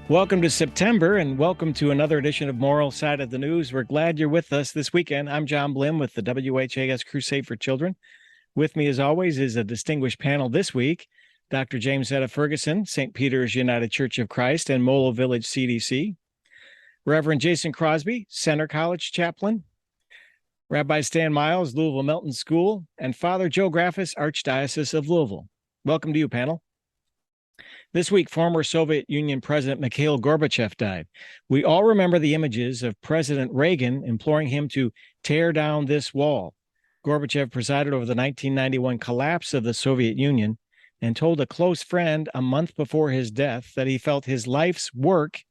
Welcome to September and welcome to another edition of Moral Side of the News. We're glad you're with us this weekend. I'm John Blim with the WHAS Crusade for Children. With me, as always, is a distinguished panel this week. Dr. Jamesetta Ferguson, St. Peter's United Church of Christ and MOLO Village CDC. Reverend Jason Crosby, Center College Chaplain. Rabbi Stan Miles, Louisville Melton School. And Father Joe Graffis, Archdiocese of Louisville. Welcome to you, panel. This week, former Soviet Union President Mikhail Gorbachev died. We all remember the images of President Reagan imploring him to tear down this wall. Gorbachev presided over the 1991 collapse of the Soviet Union and told a close friend a month before his death that he felt his life's work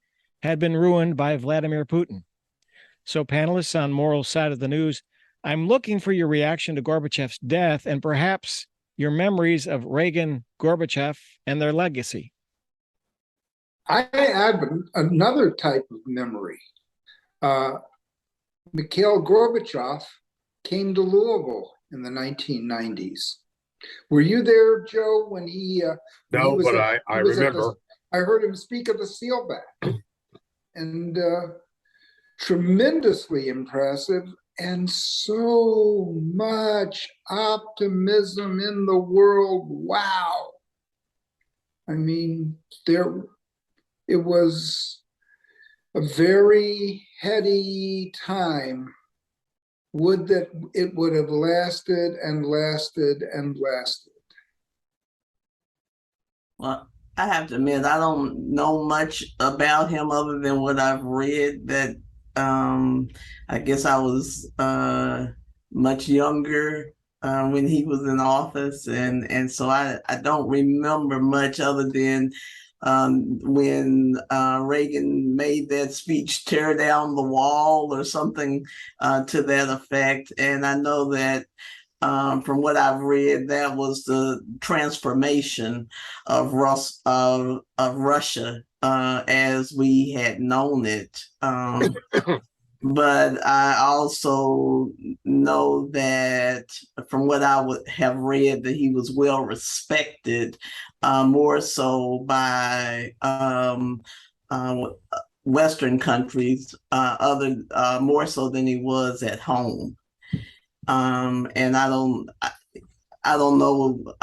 had been ruined by Vladimir Putin. So, panelists on Moral Side of the News, I'm looking for your reaction to Gorbachev's death and perhaps your memories of Reagan, Gorbachev, and their legacy. I add another type of memory. Mikhail Gorbachev came to Louisville in the 1990s. Were you there, Joe, when he No, but I remember. I heard him speak at the Sealback. And tremendously impressive, and so much optimism in the world. Wow. I mean, it was a very heady time. Would that it would have lasted and lasted and lasted. Well, I have to admit, I don't know much about him other than what I've read. That I guess I was much younger when he was in office, and so I don't remember much other than when Reagan made that speech, tear down the wall or something to that effect. And I know that from what I've read, that was the transformation of Russia as we had known it. But I also know that from what I would have read, that he was well respected, more so by Western countries, more so than he was at home. And I don't know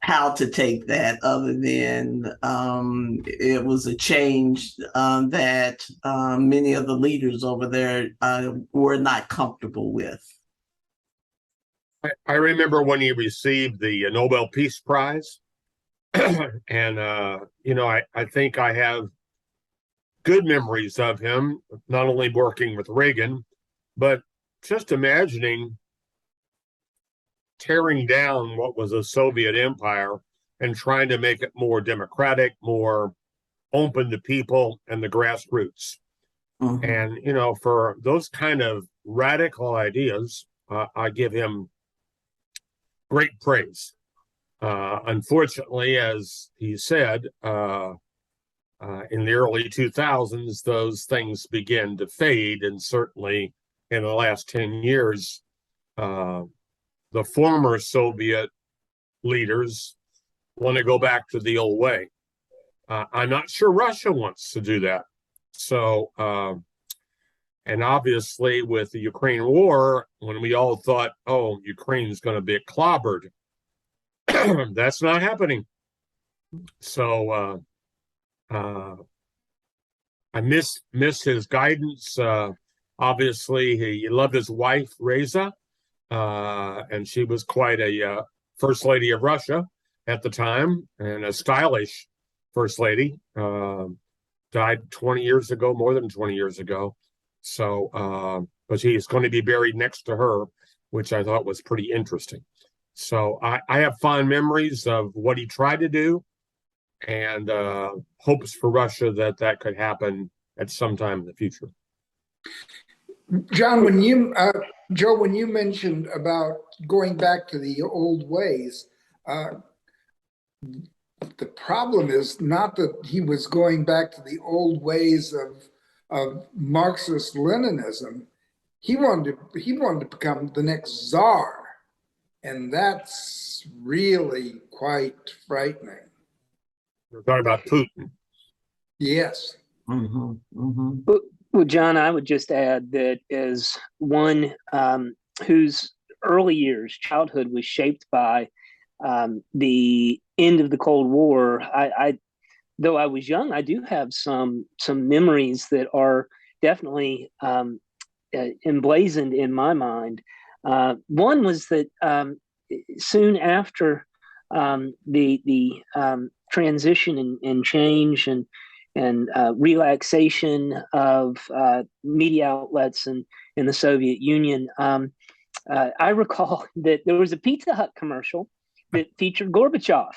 how to take that other than it was a change that many of the leaders over there were not comfortable with. I remember when he received the Nobel Peace Prize. And, I think I have good memories of him, not only working with Reagan, but just imagining tearing down what was a Soviet empire and trying to make it more democratic, more open to people and the grassroots. Mm-hmm. And, for those kind of radical ideas, I give him great praise. Unfortunately, as he said, in the early 2000s, those things began to fade. And certainly in the last 10 years, the former Soviet leaders want to go back to the old way. I'm not sure Russia wants to do that. So, and obviously with the Ukraine war, when we all thought, oh, Ukraine's going to be clobbered, that's not happening. So I miss his guidance. Obviously, he loved his wife, Reza, and she was quite a first lady of Russia at the time, and a stylish first lady. Died 20 years ago, more than 20 years ago. So, but he's going to be buried next to her, which I thought was pretty interesting. So I have fond memories of what he tried to do, and hopes for Russia that could happen at some time in the future. John, Joe, when you mentioned about going back to the old ways, the problem is not that he was going back to the old ways of Marxist-Leninism. He wanted to become the next czar, and that's really quite frightening. We're talking about Putin. Yes. Well, John, I would just add that as one whose early years, childhood, was shaped by the end of the Cold War, though I was young, I do have some memories that are definitely emblazoned in my mind. One was that soon after the transition and change and relaxation of media outlets in the Soviet Union, I recall that there was a Pizza Hut commercial that featured Gorbachev.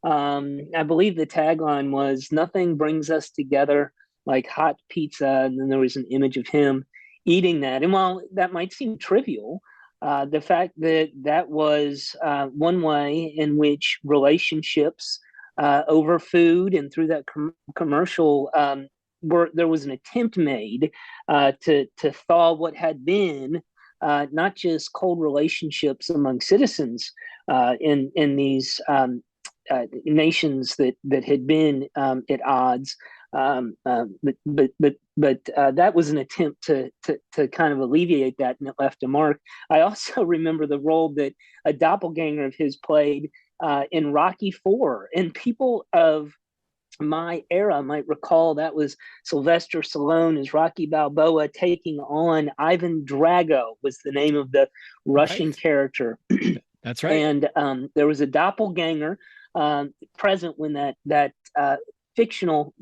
I believe the tagline was "Nothing brings us together like hot pizza," and then there was an image of him eating that. And while that might seem trivial, the fact that that was one way in which relationships over food and through that commercial there was an attempt made to thaw what had been not just cold relationships among citizens in these nations that had been at odds, but that was an attempt to kind of alleviate that, and it left a mark. I also remember the role that a doppelganger of his played in Rocky IV, and people of my era might recall that was Sylvester Stallone as Rocky Balboa taking on Ivan Drago, was the name of the Russian character. That's right. And there was a doppelganger present when that fictional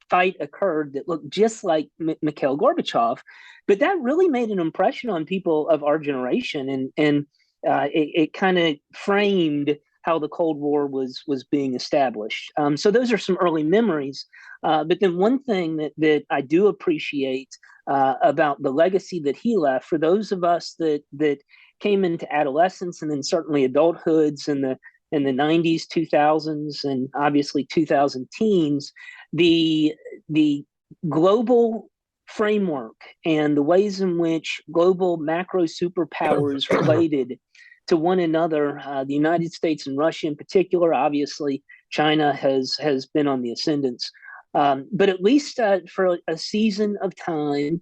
fight occurred that looked just like Mikhail Gorbachev, but that really made an impression on people of our generation, and it kind of framed how the Cold War was being established. So those are some early memories. But then one thing that I do appreciate about the legacy that he left for those of us that came into adolescence and then certainly adulthoods in the 90s, 2000s, and obviously 2000 teens, the global framework and the ways in which global macro superpowers related to one another, the United States and Russia in particular. Obviously, China has been on the ascendance. But at least for a season of time,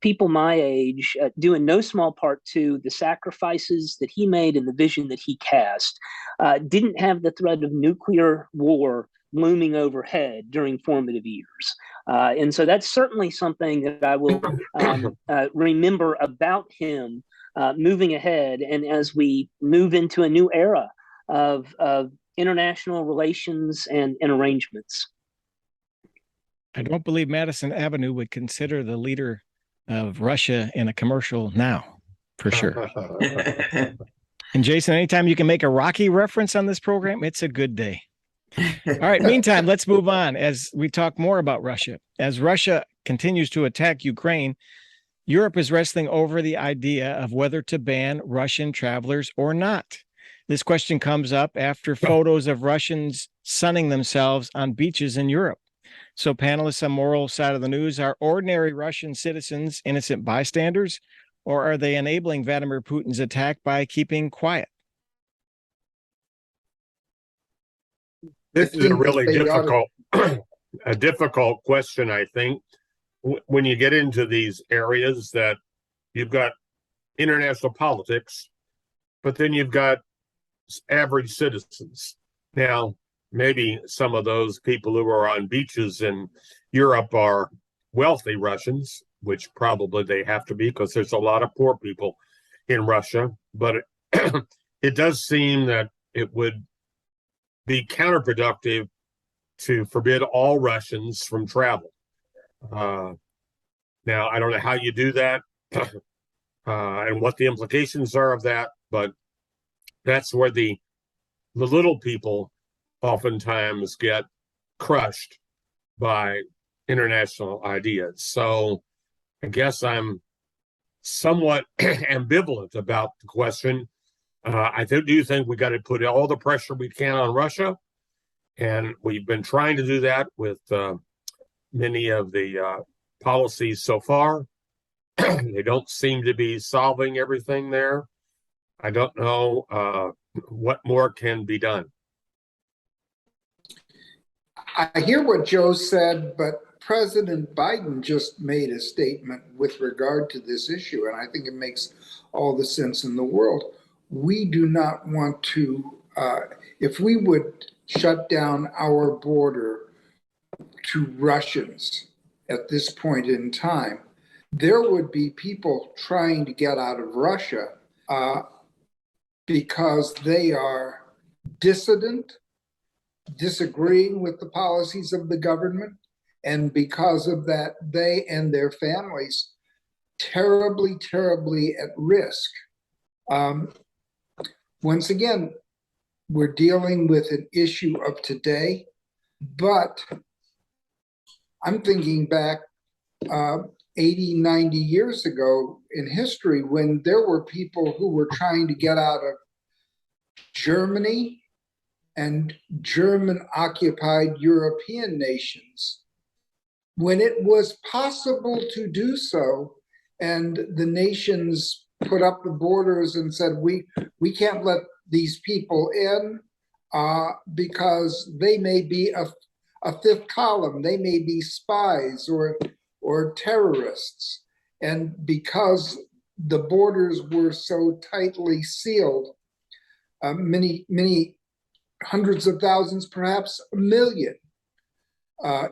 people my age, due in no small part to the sacrifices that he made and the vision that he cast, didn't have the threat of nuclear war looming overhead during formative years. And so that's certainly something that I will remember about him moving ahead, and as we move into a new era of international relations and arrangements. I don't believe Madison Avenue would consider the leader of Russia in a commercial now, for sure. And Jason, anytime you can make a Rocky reference on this program, it's a good day. All right, meantime, let's move on as we talk more about Russia. As Russia continues to attack Ukraine, Europe is wrestling over the idea of whether to ban Russian travelers or not. This question comes up after photos of Russians sunning themselves on beaches in Europe. So panelists on Moral Side of the News, are ordinary Russian citizens innocent bystanders, or are they enabling Vladimir Putin's attack by keeping quiet? This is a really difficult question, I think. When you get into these areas that you've got international politics, but then you've got average citizens. Now, maybe some of those people who are on beaches in Europe are wealthy Russians, which probably they have to be because there's a lot of poor people in Russia. But it does seem that it would be counterproductive to forbid all Russians from travel. Now, I don't know how you do that and what the implications are of that, but that's where the little people oftentimes get crushed by international ideas. So I guess I'm somewhat ambivalent about the question. I do think we got to put all the pressure we can on Russia, and we've been trying to do that with many of the policies so far. They don't seem to be solving everything there. I don't know what more can be done. I hear what Joe said, but President Biden just made a statement with regard to this issue, and I think it makes all the sense in the world. We do not want to, if we would shut down our border to Russians at this point in time, there would be people trying to get out of Russia because they are dissident, disagreeing with the policies of the government, and because of that, they and their families terribly, terribly at risk. Once again, we're dealing with an issue of today, but I'm thinking back 80, 90 years ago in history when there were people who were trying to get out of Germany and German-occupied European nations. When it was possible to do so, and the nations put up the borders and said, we can't let these people in because they may be a fifth column, they may be spies or terrorists. And because the borders were so tightly sealed, many hundreds of thousands, perhaps a million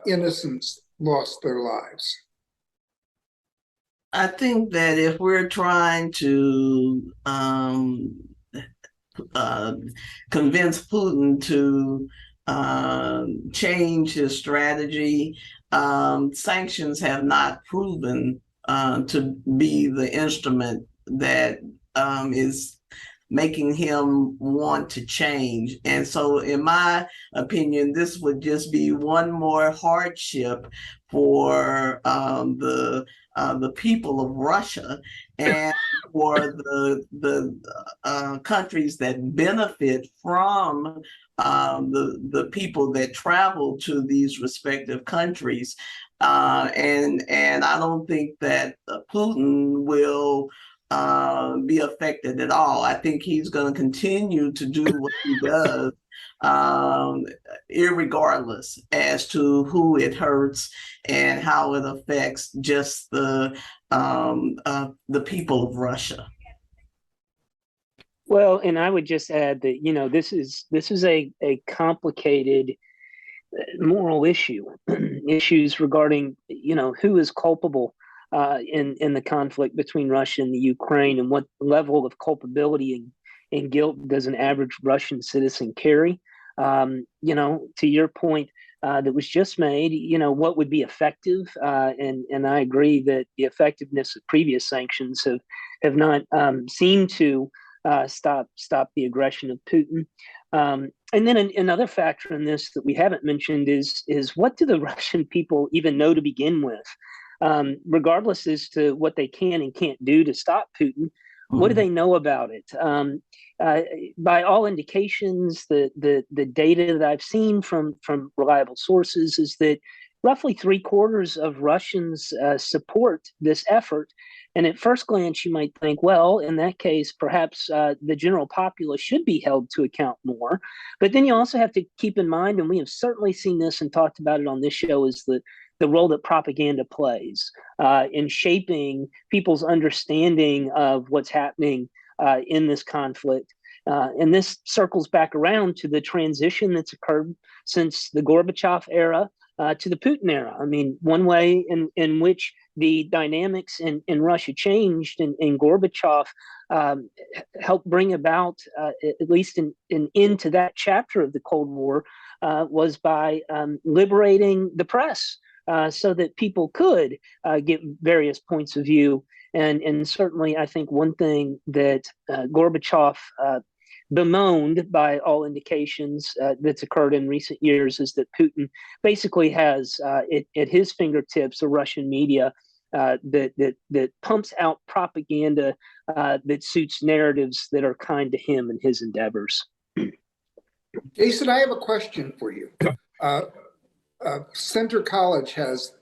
innocents lost their lives. I think that if we're trying to convince Putin to change his strategy, sanctions have not proven to be the instrument that is making him want to change. And so in my opinion, this would just be one more hardship for the people of Russia and for the countries that benefit from the people that travel to these respective countries. And I don't think that Putin will be affected at all. I think he's going to continue to do what he does, irregardless as to who it hurts and how it affects just the people of Russia. Well, and I would just add that, you know, this is a complicated moral issue, issues regarding, you know, who is culpable in the conflict between Russia and the Ukraine, and what level of culpability and guilt does an average Russian citizen carry? You know, to your point that was just made, you know, what would be effective? And I agree that the effectiveness of previous sanctions have not seemed to stop the aggression of Putin. And then another factor in this that we haven't mentioned is what do the Russian people even know to begin with? Regardless as to what they can and can't do to stop Putin, what do they know about it? By all indications, the data that I've seen from reliable sources is that roughly 3/4 of Russians support this effort. And at first glance, you might think, well, in that case, perhaps the general populace should be held to account more. But then you also have to keep in mind, and we have certainly seen this and talked about it on this show, is the role that propaganda plays in shaping people's understanding of what's happening in this conflict. And this circles back around to the transition that's occurred since the Gorbachev era to the Putin era. I mean, one way in which the dynamics in Russia changed and Gorbachev helped bring about, at least an end to that chapter of the Cold War, was by liberating the press. So that people could get various points of view. And certainly, I think one thing that Gorbachev bemoaned, by all indications, that's occurred in recent years, is that Putin basically has at his fingertips a Russian media that pumps out propaganda that suits narratives that are kind to him and his endeavors. Jason, I have a question for you. Center College has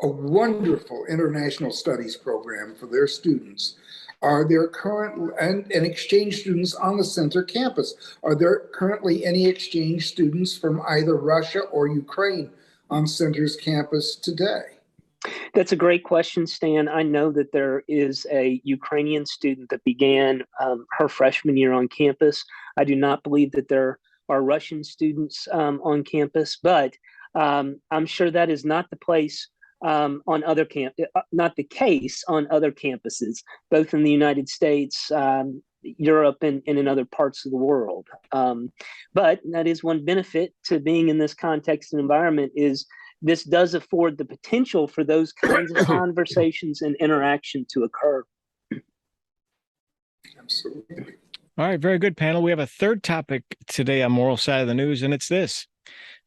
a wonderful international studies program for their students. Are there current and exchange students on the center campus? Are there currently any exchange students from either Russia or Ukraine on center's campus today? That's a great question, Stan. I know that there is a Ukrainian student that began her freshman year on campus. I do not believe that there are Russian students on campus, but I'm sure that is not the place on other not the case on other campuses, both in the United States, Europe, and in other parts of the world. But that is one benefit to being in this context and environment is this does afford the potential for those kinds of conversations and interaction to occur. Absolutely. All right, very good, panel. We have a third topic today on Moral Side of the News, and it's this.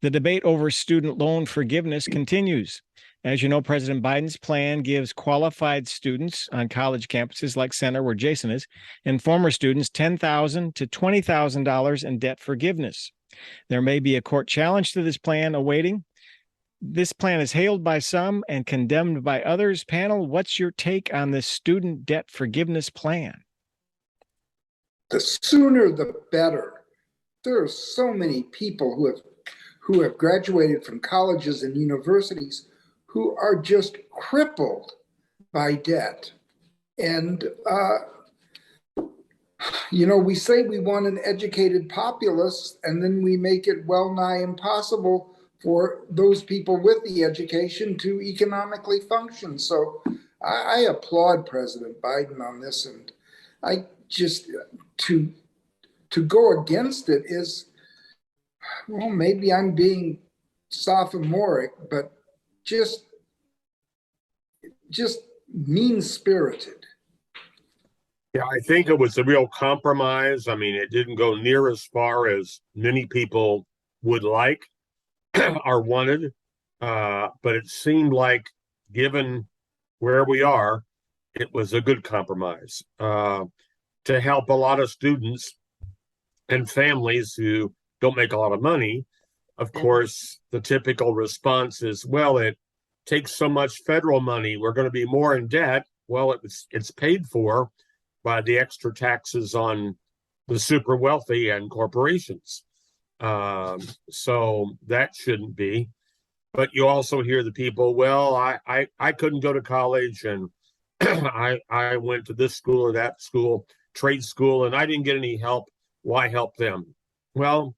The debate over student loan forgiveness continues. As you know, President Biden's plan gives qualified students on college campuses like Center, where Jason is, and former students $10,000 to $20,000 in debt forgiveness. There may be a court challenge to this plan awaiting. This plan is hailed by some and condemned by others. Panel, what's your take on this student debt forgiveness plan? The sooner the better. There are so many people who have graduated from colleges and universities who are just crippled by debt. And, we say we want an educated populace, and then we make it well nigh impossible for those people with the education to economically function. So I applaud President Biden on this, and I just, to go against it is, well, maybe I'm being sophomoric, but just mean-spirited. Yeah, I think it was a real compromise. I mean, it didn't go near as far as many people would like or wanted, but it seemed like, given where we are, it was a good compromise to help a lot of students and families who don't make a lot of money. Of course, the typical response is, well, it takes so much federal money, we're going to be more in debt. Well, it's paid for by the extra taxes on the super wealthy and corporations. So that shouldn't be. But you also hear the people, well, I couldn't go to college, and I went to this school or that school, trade school, and I didn't get any help. Why help them? Well,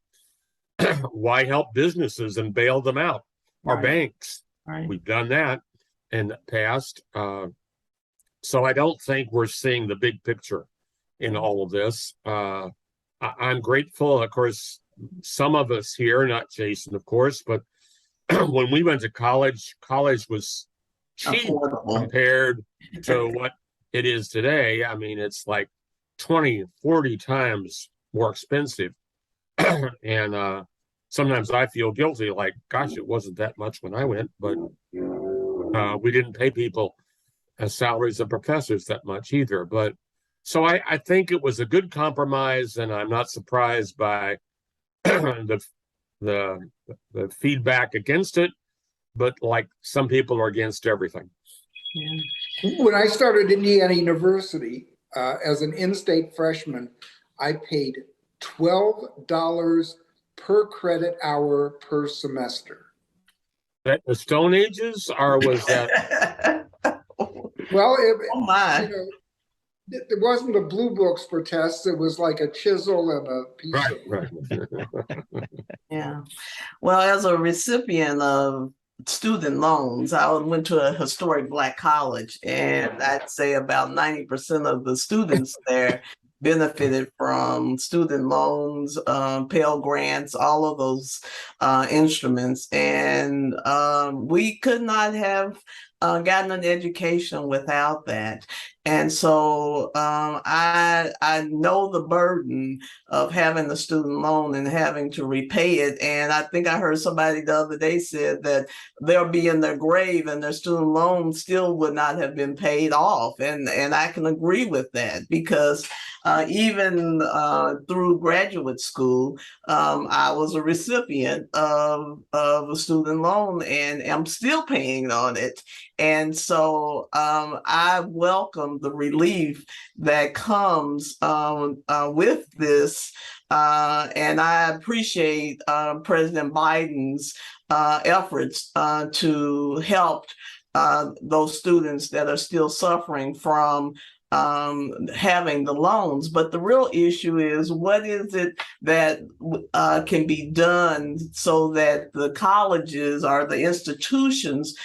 why help businesses and bail them out? Our banks. Right. We've done that in the past. So I don't think we're seeing the big picture in all of this. I'm grateful, of course, some of us here, not Jason, of course, but when we went to college was cheap compared to what it is today. I mean, it's like 20, 40 times more expensive. And sometimes I feel guilty, like, gosh, it wasn't that much when I went, but we didn't pay people as salaries of professors that much either. But so I think it was a good compromise, and I'm not surprised by the feedback against it, but like some people are against everything. Yeah. When I started Indiana University as an in-state freshman, I paid $12 per credit hour per semester. That the Stone Ages, or was that? Well, there wasn't the blue books for tests. It was like a chisel and a piece of... Right. Yeah. Well, as a recipient of student loans, I went to a historic Black college, and I'd say about 90% of the students there benefited from student loans, Pell Grants, all of those instruments. And we could not have gotten an education without that. And so I know the burden of having a student loan and having to repay it. And I think I heard somebody the other day said that they'll be in their grave and their student loan still would not have been paid off. And I can agree with that, because even through graduate school, I was a recipient of a student loan and am still paying on it. And so I welcome the relief that comes with this. And I appreciate President Biden's efforts to help those students that are still suffering from having the loans. But the real issue is, what is it that can be done so that the colleges or the institutions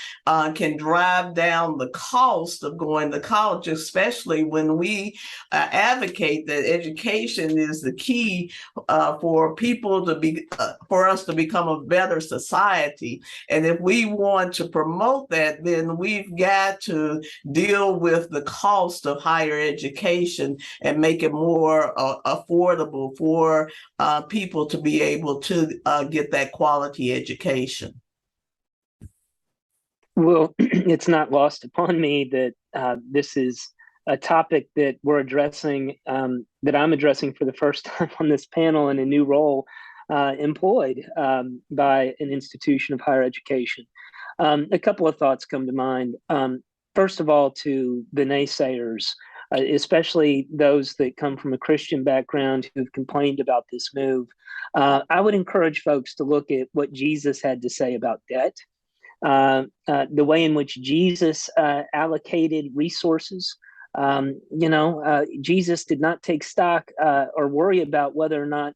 can drive down the cost of going to college, especially when we advocate that education is the key for people to be, for us to become a better society. And if we want to promote that, then we've got to deal with the cost of higher education and make it more affordable for people to be able to get that quality education. Well, it's not lost upon me that this is a topic that we're addressing, that I'm addressing for the first time on this panel in a new role employed by an institution of higher education. A couple of thoughts come to mind. First of all, to the naysayers, especially those that come from a Christian background who've complained about this move, I would encourage folks to look at what Jesus had to say about debt, the way in which Jesus allocated resources. Jesus did not take stock or worry about whether or not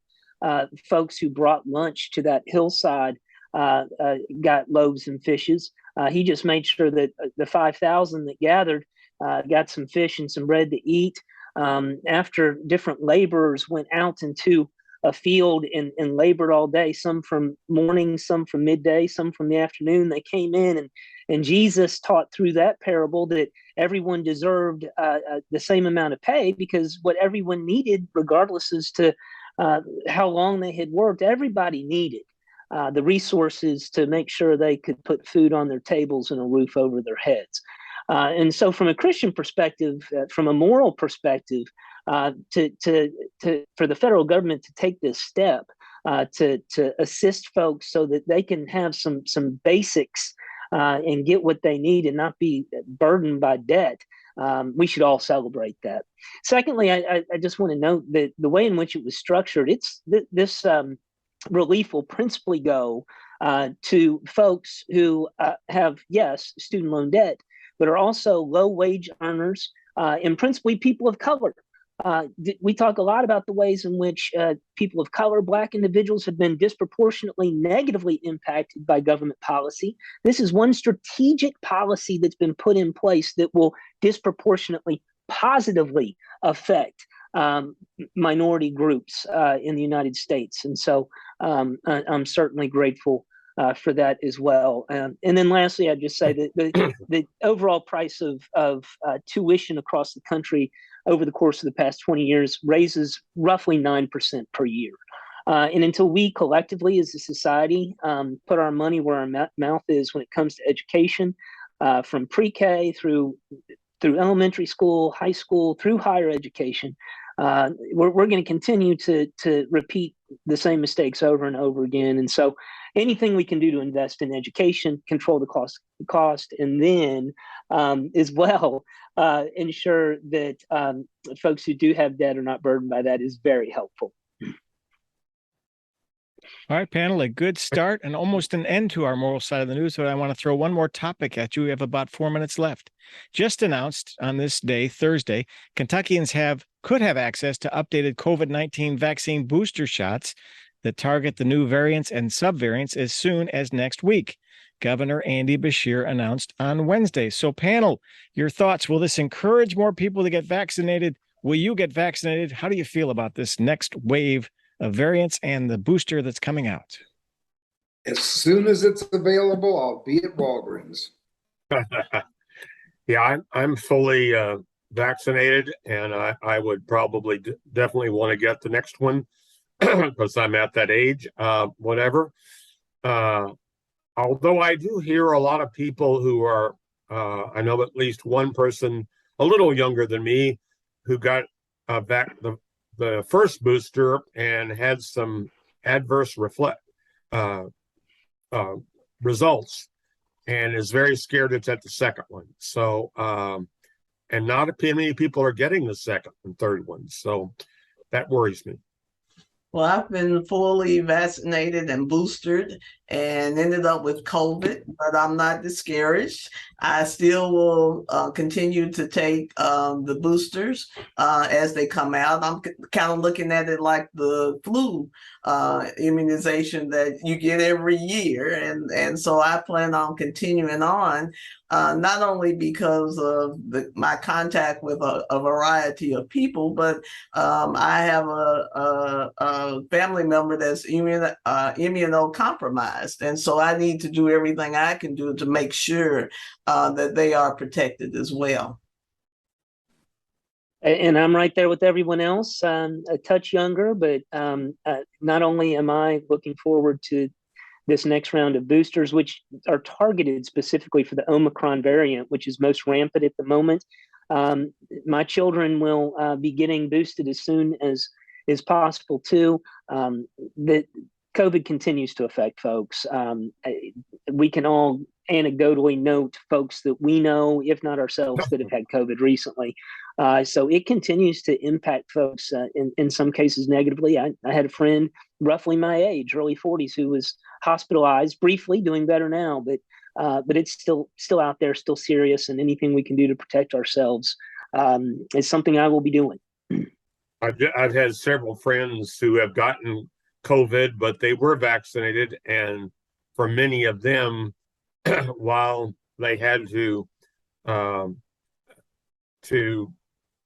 folks who brought lunch to that hillside got loaves and fishes. He just made sure that the 5,000 that gathered got some fish and some bread to eat. After different laborers went out into a field and labored all day, some from morning, some from midday, some from the afternoon, they came in and Jesus taught through that parable that everyone deserved the same amount of pay, because what everyone needed, regardless as to how long they had worked, everybody needed the resources to make sure they could put food on their tables and a roof over their heads. And so from a Christian perspective, from a moral perspective, for the federal government to take this step to assist folks so that they can have some basics and get what they need and not be burdened by debt, we should all celebrate that. Secondly, I just want to note that the way in which it was structured, this relief will principally go to folks who have, yes, student loan debt, but are also low wage earners and principally people of color. We talk a lot about the ways in which people of color, Black individuals, have been disproportionately negatively impacted by government policy. This is one strategic policy that's been put in place that will disproportionately positively affect minority groups in the United States. And so I'm certainly grateful for that as well. And then lastly, I'd just say that the overall price of tuition across the country over the course of the past 20 years raises roughly 9% per year. And until we collectively as a society put our money where our mouth is when it comes to education, from pre-K through elementary school, high school, through higher education, we're going to continue to repeat the same mistakes over and over again. And so anything we can do to invest in education, control the cost, and then as well ensure that folks who do have debt are not burdened by that is very helpful. All right, panel, a good start and almost an end to our moral side of the news, but I want to throw one more topic at you. We have about 4 minutes left. Just announced on this day, Thursday, Kentuckians could have access to updated COVID-19 vaccine booster shots that target the new variants and subvariants as soon as next week. Governor Andy Beshear announced on Wednesday. So panel, your thoughts, will this encourage more people to get vaccinated? Will you get vaccinated? How do you feel about this next wave of variants and the booster that's coming out? As soon as it's available, I'll be at Walgreens. Yeah, I'm fully vaccinated, and I would probably definitely want to get the next one because I'm at that age, whatever. Although I do hear a lot of people who are, I know at least one person a little younger than me who got the first booster and had some adverse results, and is very scared it's at the second one. So, and not many people are getting the second and third one. So that worries me. Well, I've been fully vaccinated and boosted and ended up with COVID, but I'm not discouraged. I still will continue to take the boosters as they come out. I'm kind of looking at it like the flu immunization that you get every year. And so I plan on continuing on, not only because of my contact with a variety of people, but I have a family member that's immunocompromised. And so I need to do everything I can do to make sure that they are protected as well. And I'm right there with everyone else, a touch younger, but not only am I looking forward to this next round of boosters, which are targeted specifically for the Omicron variant, which is most rampant at the moment. My children will be getting boosted as soon as is possible too. That COVID continues to affect folks. We can all anecdotally note folks that we know, if not ourselves, that have had COVID recently. So it continues to impact folks in some cases negatively. I had a friend roughly my age, early 40s, who was hospitalized briefly, doing better now, but it's still out there, still serious, and anything we can do to protect ourselves is something I will be doing. I've had several friends who have gotten COVID, but they were vaccinated, and for many of them, while they had to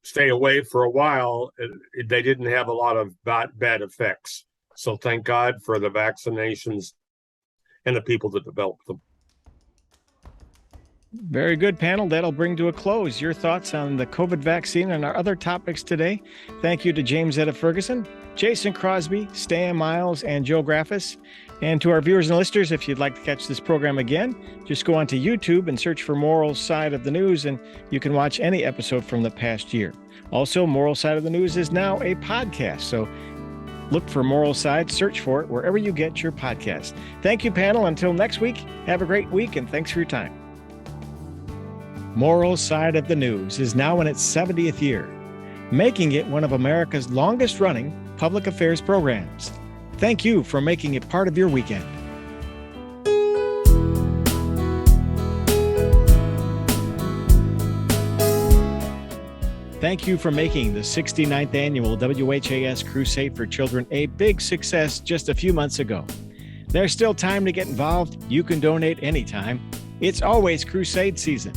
stay away for a while, they didn't have a lot of bad effects. So thank God for the vaccinations and the people that developed them. Very good, panel. That'll bring to a close your thoughts on the COVID vaccine and our other topics today. Thank you to Jamesetta Ferguson, Jason Crosby, Stan Miles, and Joe Graffis. And to our viewers and listeners, if you'd like to catch this program again, just go onto YouTube and search for Moral Side of the News, and you can watch any episode from the past year. Also, Moral Side of the News is now a podcast, so look for Moral Side, search for it wherever you get your podcast. Thank you, panel. Until next week, have a great week, and thanks for your time. Moral Side of the News is now in its 70th year, making it one of America's longest-running public affairs programs. Thank you for making it part of your weekend. Thank you for making the 69th annual WHAS Crusade for Children a big success just a few months ago. There's still time to get involved. You can donate anytime. It's always Crusade season.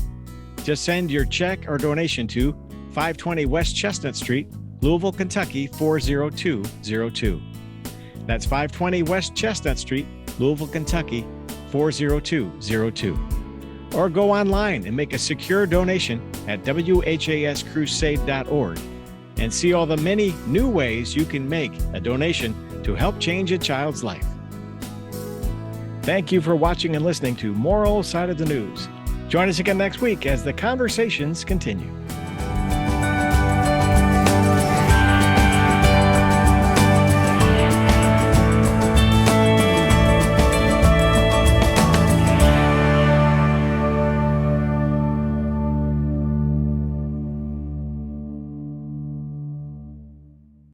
Just send your check or donation to 520 West Chestnut Street, Louisville, Kentucky 40202. That's 520 West Chestnut Street, Louisville, Kentucky 40202. Or go online and make a secure donation at whascrusade.org and see all the many new ways you can make a donation to help change a child's life. Thank you for watching and listening to Moral Side of the News. Join us again next week as the conversations continue.